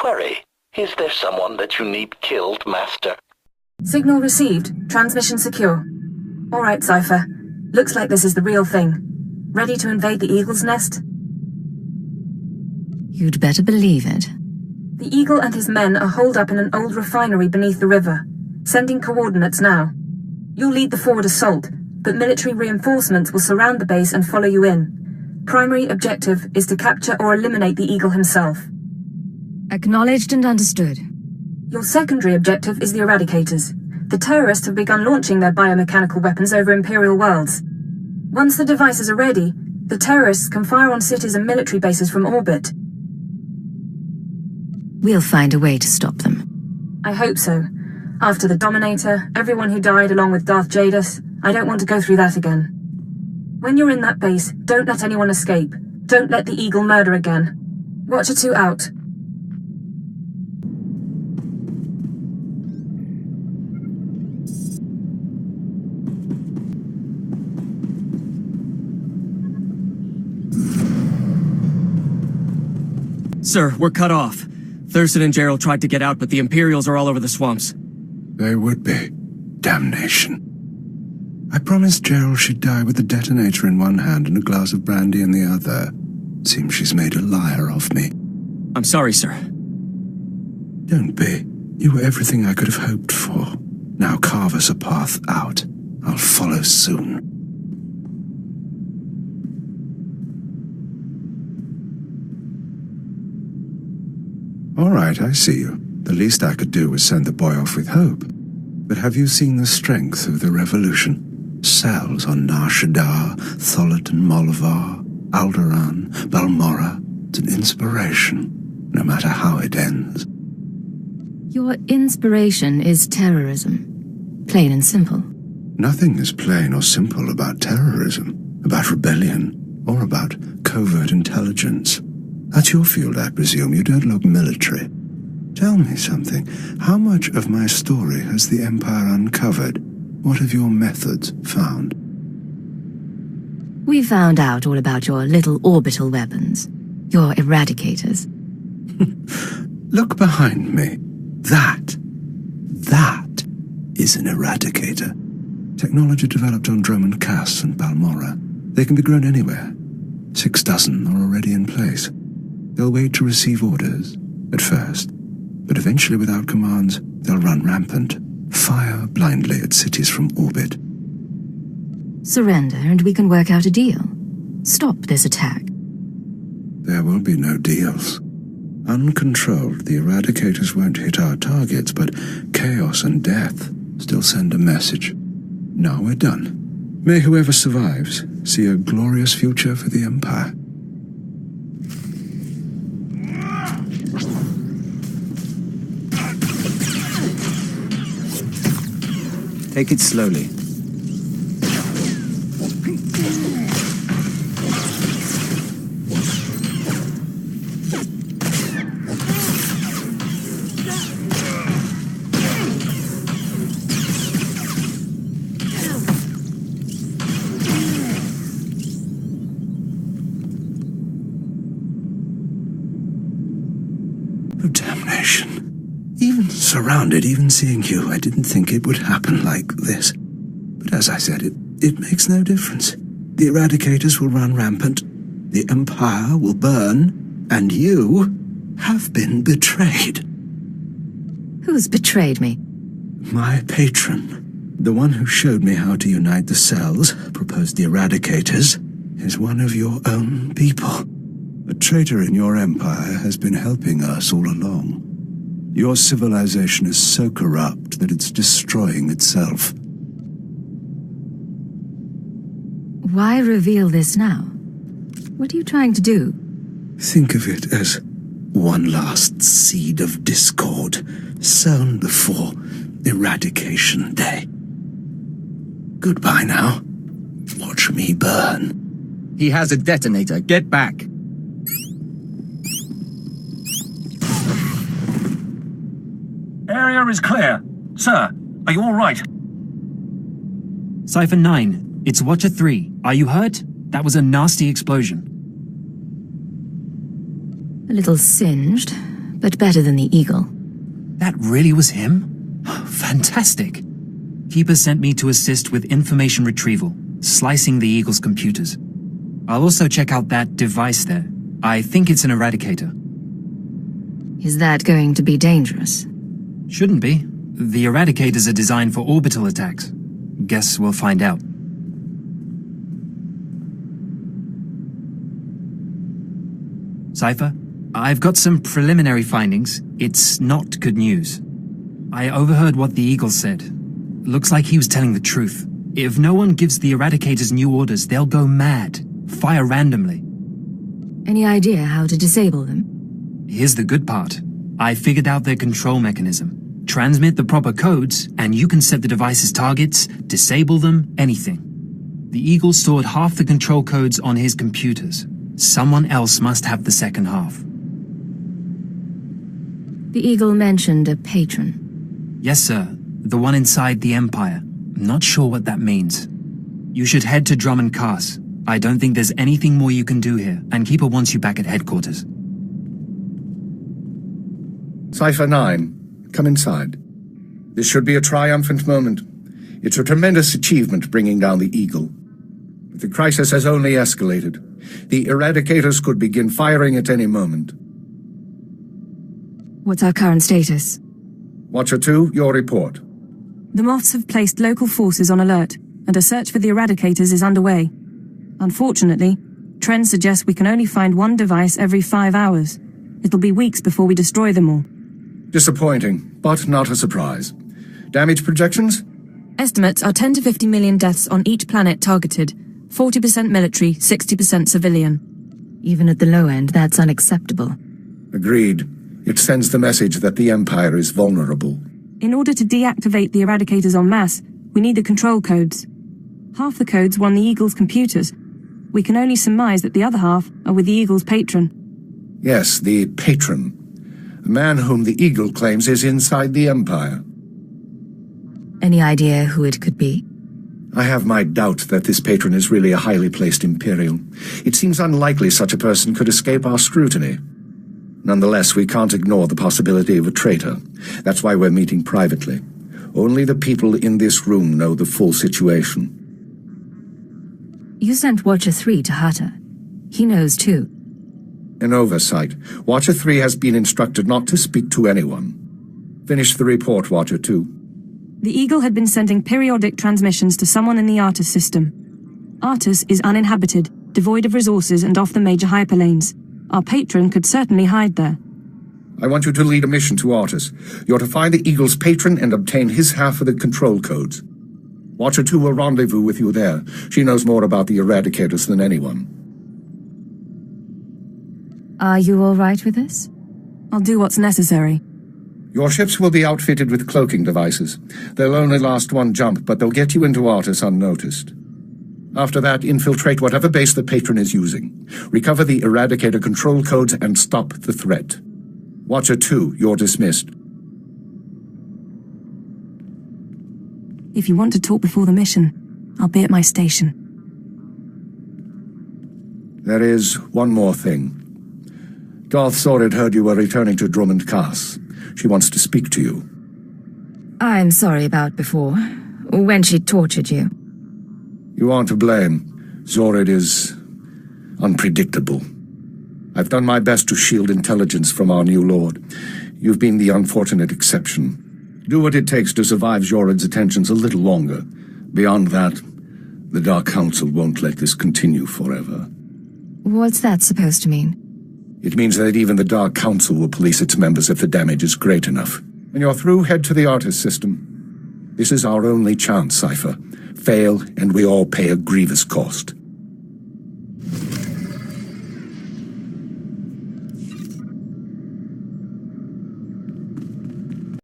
Query. Is there someone that you need killed, Master? Signal received. Transmission secure. All right, Cypher. Looks like this is the real thing. Ready to invade the Eagle's nest? You'd better believe it. The Eagle and his men are holed up in an old refinery beneath the river. Sending coordinates now. You'll lead the forward assault, but military reinforcements will surround the base and follow you in. Primary objective is to capture or eliminate the Eagle himself. Acknowledged and understood. Your secondary objective is the Eradicators. The terrorists have begun launching their biomechanical weapons over Imperial worlds. Once the devices are ready, the terrorists can fire on cities and military bases from orbit. We'll find a way to stop them. I hope so. After the Dominator, everyone who died along with Darth Jadus, I don't want to go through that again. When you're in that base, don't let anyone escape. Don't let the Eagle murder again. Watcher 2 out. Sir, we're cut off. Thurston and Gerald tried to get out, but the Imperials are all over the swamps. They would be. Damnation. I promised Gerald she'd die with the detonator in one hand and a glass of brandy in the other. Seems she's made a liar of me. I'm sorry, sir. Don't be. You were everything I could have hoped for. Now carve us a path out. I'll follow soon. All right, I see you. The least I could do was send the boy off with hope. But have you seen the strength of the revolution? Cells on Nar Shaddaa, Tholet and Molvar, Alderaan, Balmorra. It's an inspiration, no matter how it ends. Your inspiration is terrorism. Plain and simple. Nothing is plain or simple about terrorism, about rebellion, or about covert intelligence. That's your field, I presume. You don't look military. Tell me something. How much of my story has the Empire uncovered? What have your methods found? We found out all about your little orbital weapons. Your Eradicators. Look behind me. That is an Eradicator. Technology developed on Droman Cass and Balmorra. They can be grown anywhere. 6 dozen are already in place. They'll wait to receive orders, at first. But eventually, without commands, they'll run rampant. Fire blindly at cities from orbit. Surrender and we can work out a deal. Stop this attack. There will be no deals. Uncontrolled, the Eradicators won't hit our targets, but chaos and death still send a message. Now we're done. May whoever survives see a glorious future for the Empire. Take it slowly. Oh, damnation. Even surrounded, even seeing you, I didn't think it would happen like this. But as I said, it makes no difference. The Eradicators will run rampant, the Empire will burn, and you have been betrayed. Who's betrayed me? My patron, the one who showed me how to unite the cells, proposed the Eradicators, is one of your own people. A traitor in your empire has been helping us all along. Your civilization is so corrupt that it's destroying itself. Why reveal this now? What are you trying to do? Think of it as one last seed of discord sown before Eradication Day. Goodbye now. Watch me burn. He has a detonator. Get back. Area is clear. Sir, are you all right? Cypher 9, it's Watcher 3. Are you hurt? That was a nasty explosion. A little singed, but better than the Eagle. That really was him? Fantastic. Keeper sent me to assist with information retrieval, slicing the Eagle's computers. I'll also check out that device there. I think it's an eradicator. Is that going to be dangerous? Shouldn't be. The eradicators are designed for orbital attacks. Guess we'll find out. Cypher, I've got some preliminary findings. It's not good news. I overheard what the Eagle said. Looks like he was telling the truth. If no one gives the eradicators new orders, they'll go mad. Fire randomly. Any idea how to disable them? Here's the good part. I figured out their control mechanism. Transmit the proper codes, and you can set the device's targets, disable them, anything. The Eagle stored half the control codes on his computers. Someone else must have the second half. The Eagle mentioned a patron. Yes, sir. The one inside the Empire. Not sure what that means. You should head to Drummond Cass. I don't think there's anything more you can do here, and Keeper wants you back at headquarters. Cypher 9, come inside. This should be a triumphant moment. It's a tremendous achievement bringing down the Eagle. The crisis has only escalated. The eradicators could begin firing at any moment. What's our current status? Watcher 2, your report. The Moths have placed local forces on alert, and a search for the eradicators is underway. Unfortunately, trends suggest we can only find one device every 5 hours. It'll be weeks before we destroy them all. Disappointing, but not a surprise. Damage projections? Estimates are 10 to 50 million deaths on each planet targeted. 40% military, 60% civilian. Even at the low end, that's unacceptable. Agreed. It sends the message that the Empire is vulnerable. In order to deactivate the eradicators en masse, we need the control codes. Half the codes were on the Eagle's computers. We can only surmise that the other half are with the Eagle's patron. Yes, the patron. A man whom the Eagle claims is inside the Empire. Any idea who it could be? I have my doubt that this patron is really a highly placed Imperial. It seems unlikely such a person could escape our scrutiny. Nonetheless, we can't ignore the possibility of a traitor. That's why we're meeting privately. Only the people in this room know the full situation. You sent Watcher 3 to Hatta. He knows too. An oversight. Watcher 3 has been instructed not to speak to anyone. Finish the report, Watcher 2. The Eagle had been sending periodic transmissions to someone in the Artus system. Artus is uninhabited, devoid of resources and off the major hyperlanes. Our patron could certainly hide there. I want you to lead a mission to Artus. You're to find the Eagle's patron and obtain his half of the control codes. Watcher 2 will rendezvous with you there. She knows more about the eradicators than anyone. Are you all right with this? I'll do what's necessary. Your ships will be outfitted with cloaking devices. They'll only last one jump, but they'll get you into Artus unnoticed. After that, infiltrate whatever base the patron is using. Recover the Eradicator control codes and stop the threat. Watcher 2, you're dismissed. If you want to talk before the mission, I'll be at my station. There is one more thing. Darth Zorid heard you were returning to Drummond Cass. She wants to speak to you. I'm sorry about before, when she tortured you. You aren't to blame. Zorid is unpredictable. I've done my best to shield intelligence from our new lord. You've been the unfortunate exception. Do what it takes to survive Zorid's attentions a little longer. Beyond that, the Dark Council won't let this continue forever. What's that supposed to mean? It means that even the Dark Council will police its members if the damage is great enough. When you're through, head to the Artus system. This is our only chance, Cypher. Fail, and we all pay a grievous cost.